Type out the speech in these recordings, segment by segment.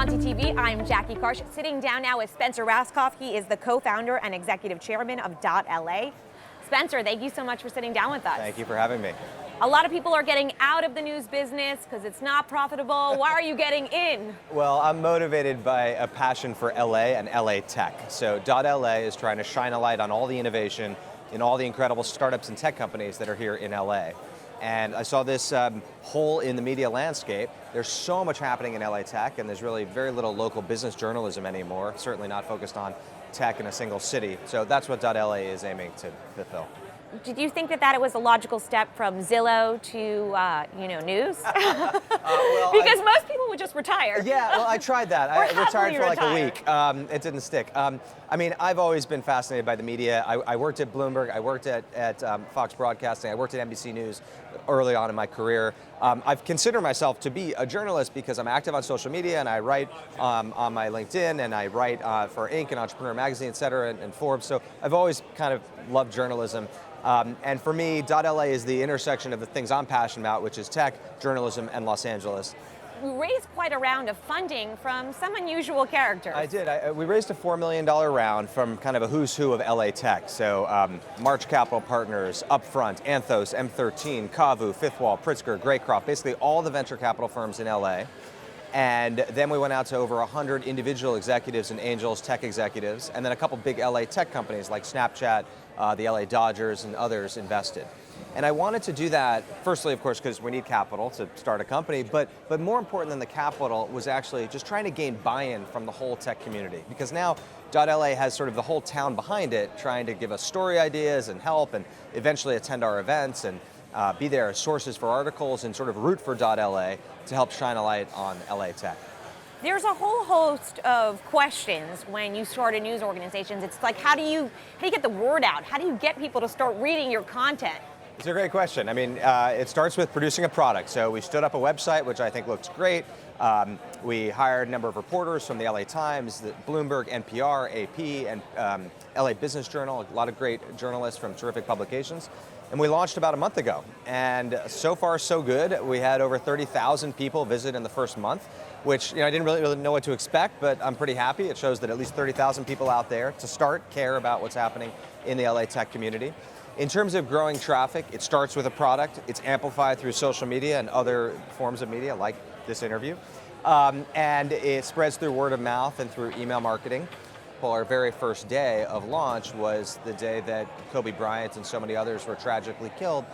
Monty TV. I'm Jackie Karsh. Sitting down now with Spencer Raskoff. He is the co-founder and executive chairman of .LA. Spencer, thank you so much for sitting down with us. Thank you for having me. A lot of people are getting out of the news business because it's not profitable. Why are you getting in? Well, I'm motivated by a passion for LA and LA tech. So .LA is trying to shine a light on all the innovation in all the incredible startups and tech companies that are here in LA. And I saw this hole in the media landscape. There's so much happening in LA tech, and there's really very little local business journalism anymore, certainly not focused on tech in a single city. So that's what .LA is aiming to fulfill. Did you think that it was a logical step from Zillow to, news? Because most people would just retire. Yeah, well, I tried that. Or I retired for like a retire. week. It didn't stick. I mean, I've always been fascinated by the media. I worked at Bloomberg. I worked at Fox Broadcasting. I worked at NBC News early on in my career. I've considered myself to be a journalist because I'm active on social media and I write on my LinkedIn and I write for Inc. and Entrepreneur Magazine, et cetera, and Forbes. So I've always kind of loved journalism. And for me, .LA is the intersection of the things I'm passionate about, which is tech, journalism, and Los Angeles. We raised quite a round of funding from some unusual characters. I did. We raised a $4 million round from kind of a who's who of LA tech. So March Capital Partners, Upfront, Anthos, M13, Kavu, Fifth Wall, Pritzker, Graycroft, basically all the venture capital firms in LA. And then we went out to over 100 individual executives and angels, tech executives, and then a couple big LA tech companies like Snapchat, the LA Dodgers, and others invested. And I wanted to do that, firstly, of course, because we need capital to start a company, but more important than the capital was actually just trying to gain buy-in from the whole tech community. Because now .LA has sort of the whole town behind it, trying to give us story ideas and help, and eventually attend our events and be there as sources for articles and sort of root for .LA to help shine a light on LA tech. There's a whole host of questions when you start a news organization. It's like, how do you get the word out? How do you get people to start reading your content? It's a great question. I mean, it starts with producing a product. So we stood up a website, which I think looks great. We hired a number of reporters from the LA Times, the Bloomberg, NPR, AP, and LA Business Journal, a lot of great journalists from terrific publications. And we launched about a month ago. And so far, so good. We had over 30,000 people visit in the first month, which I didn't really know what to expect, but I'm pretty happy. It shows that at least 30,000 people out there to start care about what's happening in the LA tech community. In terms of growing traffic, it starts with a product. It's amplified through social media and other forms of media, like this interview. And it spreads through word of mouth and through email marketing. Well, our very first day of launch was the day that Kobe Bryant and so many others were tragically killed.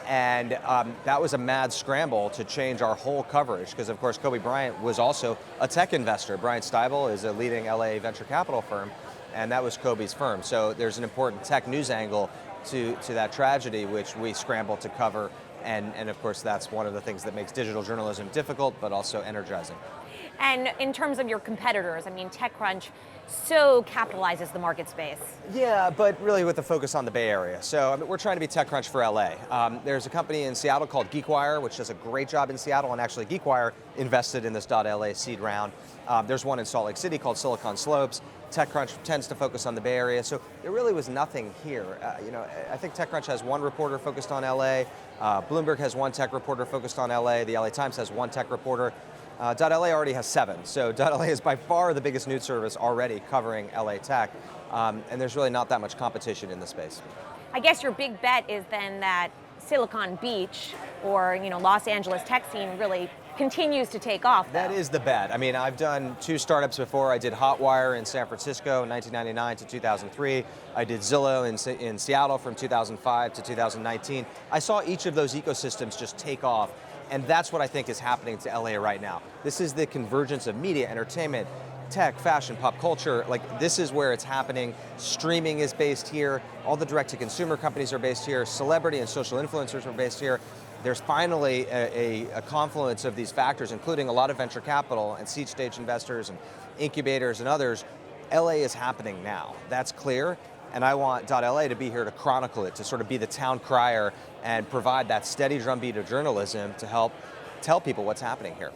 And that was a mad scramble to change our whole coverage, because of course Kobe Bryant was also a tech investor. Bryant Stibel is a leading LA venture capital firm, and that was Kobe's firm. So there's an important tech news angle to that tragedy, which we scrambled to cover. And of course, that's one of the things that makes digital journalism difficult, but also energizing. And in terms of your competitors, I mean, TechCrunch so capitalizes the market space. Yeah, but really with the focus on the Bay Area. So we're trying to be TechCrunch for LA. There's a company in Seattle called GeekWire, which does a great job in Seattle, and actually GeekWire invested in this .LA seed round. There's one in Salt Lake City called Silicon Slopes. TechCrunch tends to focus on the Bay Area, so there really was nothing here. I think TechCrunch has one reporter focused on LA. Bloomberg has one tech reporter focused on LA. The LA Times has one tech reporter. .LA already has 7, so .LA is by far the biggest news service already covering LA tech, and there's really not that much competition in the space. I guess your big bet is then that Silicon Beach or Los Angeles tech scene really continues to take off, though. That is the bet. I mean, I've done 2 startups before. I did Hotwire in San Francisco in 1999 to 2003. I did Zillow in Seattle from 2005 to 2019. I saw each of those ecosystems just take off. And that's what I think is happening to LA right now. This is the convergence of media, entertainment, tech, fashion, pop culture. Like, this is where it's happening. Streaming is based here. All the direct-to-consumer companies are based here. Celebrity and social influencers are based here. There's finally a confluence of these factors, including a lot of venture capital and seed stage investors and incubators and others. LA is happening now. That's clear. And I want .LA to be here to chronicle it, to sort of be the town crier and provide that steady drumbeat of journalism to help tell people what's happening here.